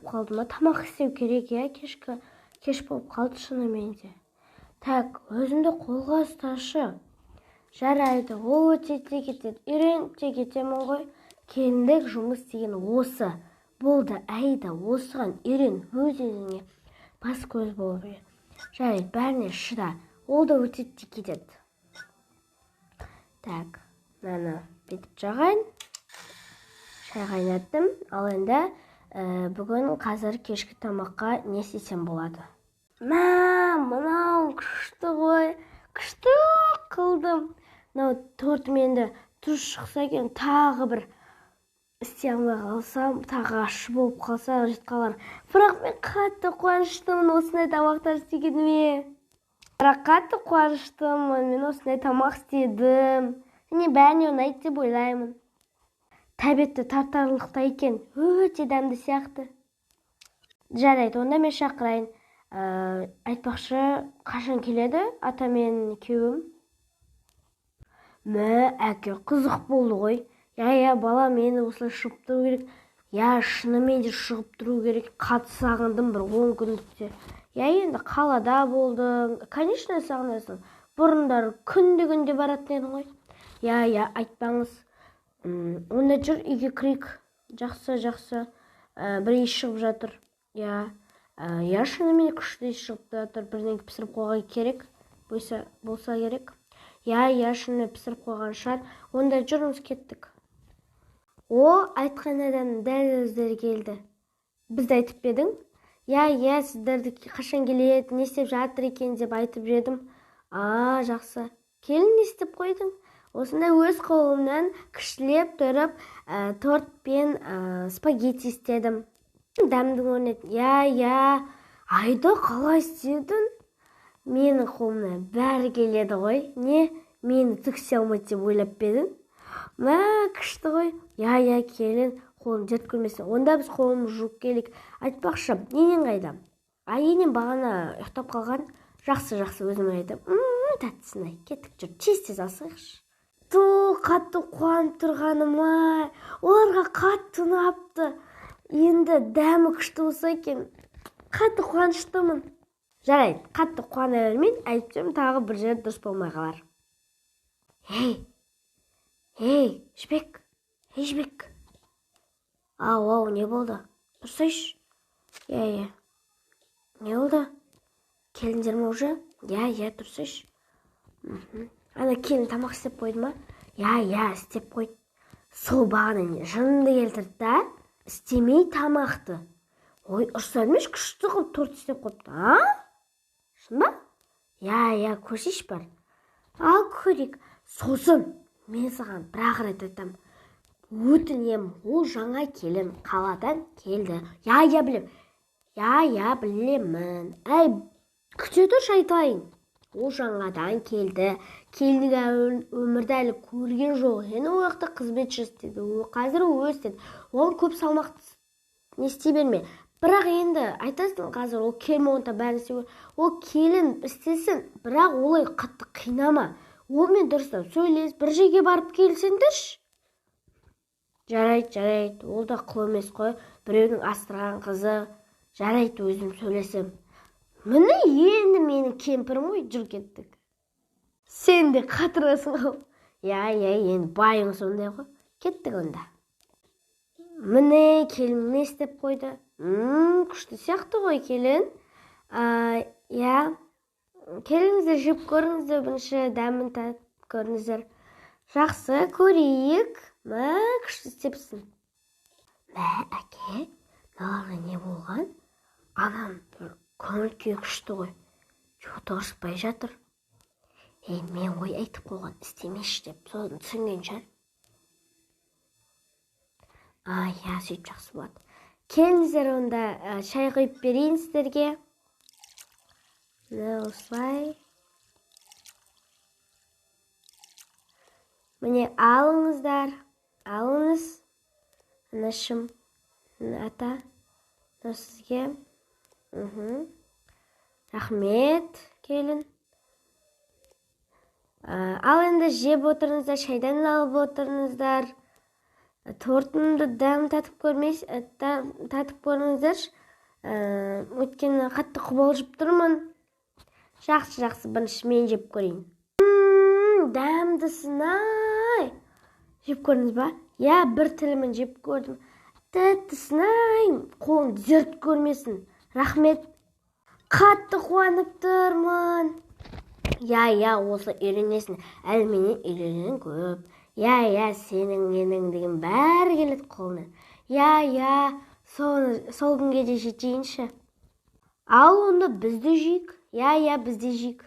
қалды ма? Тамақ істеу керек, кеш болып қалды шынымен де. Так, өзімді қолға ұсташы. Жарайды, ол өте кетеді. Үйреніп те кетемін ғой. Келіндік жұмыс деген осы. Болды, Аида, осыған үйрен, өз-өзіңе бас көз болып үй. Жарайды, бәріне шыда. Ол да өтеді де кетеді. Так, мынаны бүйтіп жағайын. Шай қайнаттым. Ал енді бүгін қазір кешкі тамаққа не істесем болады? Мынау күшті ғой. Күшті қылдым. Мынау тортым енді тұз шықса екен, тағы бір істей алмай қалсам, тағы ащы болып қалса, жатқалар. Бірақ мен қатты қуаныштымын осындай тамақтар істегеніме. Бірақ қатты қуаныштымын, мен осындай тамақ істедім. Және бәріне ұнайды деп ойлаймын. Тәбетті тартарлықта екен, өте дәмді сияқты. Жарайды, онда мен шақырайын. Айтпақшы, қашан келеді ата мен күйеуім? Әке, қызық болды ғой. Бала, мені осылай шығып тұру керек. Шынымен де шығып тұру керек. Қатты сағындым бір 10 күндікте. Енді қалада болдың. Конечно, сағынасың. Бұрындар күнде баратын едің ғой. Айтпаңыз. Онда жүр, үйге кірейік. Жақсы. Бір еш шығып жатыр. Шынымен күшті еш шығып жатыр. Бірдеңе пісіріп қойған керек. Болса керек. Шыны пісіріп қойған шығар. Онда жүріңіз, кеттік. Айтқан адам дәл өздері келді. Бізді айтып бедің? Сіздерді қашан келеді, не істеп жатыр екен деп айтып едім. Жақсы. Келін не істеп қойдың? Осында өз қолымнан кішілеп тұрып, торт пен спагетти істедім. Дәмді көрінеді. Айда, қалай істедің? Менің қолымнан бәрі келеді ғой. Мені түксе алмайды деп ойлап бедің? Күшті ғой. Келін, қолын жет көрмесін. Онда біз қолымыз жуып келік. Айтпақшы, енен қайда? Енен бағана ұйықтап қалған. Жақсы, өзім айтып. Тәттісін кеттік жүр. Тез асығыш. Қатты қуанып тұрғаным. Оларға қатты ұнапты. Енді дәмі күшті болса екен. Қатты қуаныштымын. Жарайды, қатты қуана бермейін, айтсам тағы бір жер дұрыс болмай қалар. Жібек. Не болды? Тұрсайш? Не болды? Келіндер ме уже? Тұрсайш. Ана келін тамақ істеп қойды ма? Істеп қойды. Сол бағана жынды келтірді да, істемей тамақты. Ұрса емес, күшті қылып торт істеп қойыпты. Шын ба? Көрсеш бар. Ал көрейік. Сосын, мен саған бірақ рет айтам. Өтінем, ол жаңа келін қаладан келді. Білем. Білемін. Күте тұршы айтайын. Ол жаңадан келді. Келінгі өмірді әлі көрген жоқ. Ол уақытта қызметші істеді. Қазір өз істеді. Ол көп салмақты не істей берме. Бірақ енді айтасың қазір ол келмеуінді бәрін істеу. Ол келін істесін, бірақ олай қатты қинама. Олмен дұрыстап сөйлес, бір жерге барып келсеңдерші. Жарайды, ол да қыл емес қой. Біреудің астырған қызы. Жарайды, өзім сөйлесем. Енді менің кемпірім ғой, жүр кеттік. Сен де қатырасың ғой. Енді байың сондай ғой. Кеттік онда. Келін не істеп қойды? Күшті сияқты ғой келін. Келіңіздер, жеп көріңіздер, бірінші дәмін татып көріңіздер. Жақсы, көрейік. Күшті істепсің. Әке, мынаған не болған? Анам бір көңіл күйі күшті ғой. Жоты ұрыспай жатыр. Мен ғой айтып қойған істемеші деп, соны түсінген шығар. Сөйтіп жақсы болады. Келіңіздер, онда шай құйып берейін сіздерге. Осылай. Міне алыңыздар. Алыңыз. Анашым. Ата. Сізге. Рахмет, келін. Ал енді жеп отырыңыздар, шайдан алып отырыңыздар. Тортымды дәм татып көріңіздерші. Өйткені қатты құбылжып тұрмын. Жақсы, бірінші мен жеп көрейін. Дәмдісін-ай. Жеп көрдіңіз ба? Я, бір тілімін жеп көрдім. Тәттісін-ай. Қолың зерт көрмесін. Рахмет. Қатты қуанып тұрмын. Я, осы үйренесің. Әлі менен үйренген көп. Я, сенің менің деген бәрі келеді қолынан. Я, сол күнге де жетейінші. Ал онда бізді жейік. Я, бізді жейік.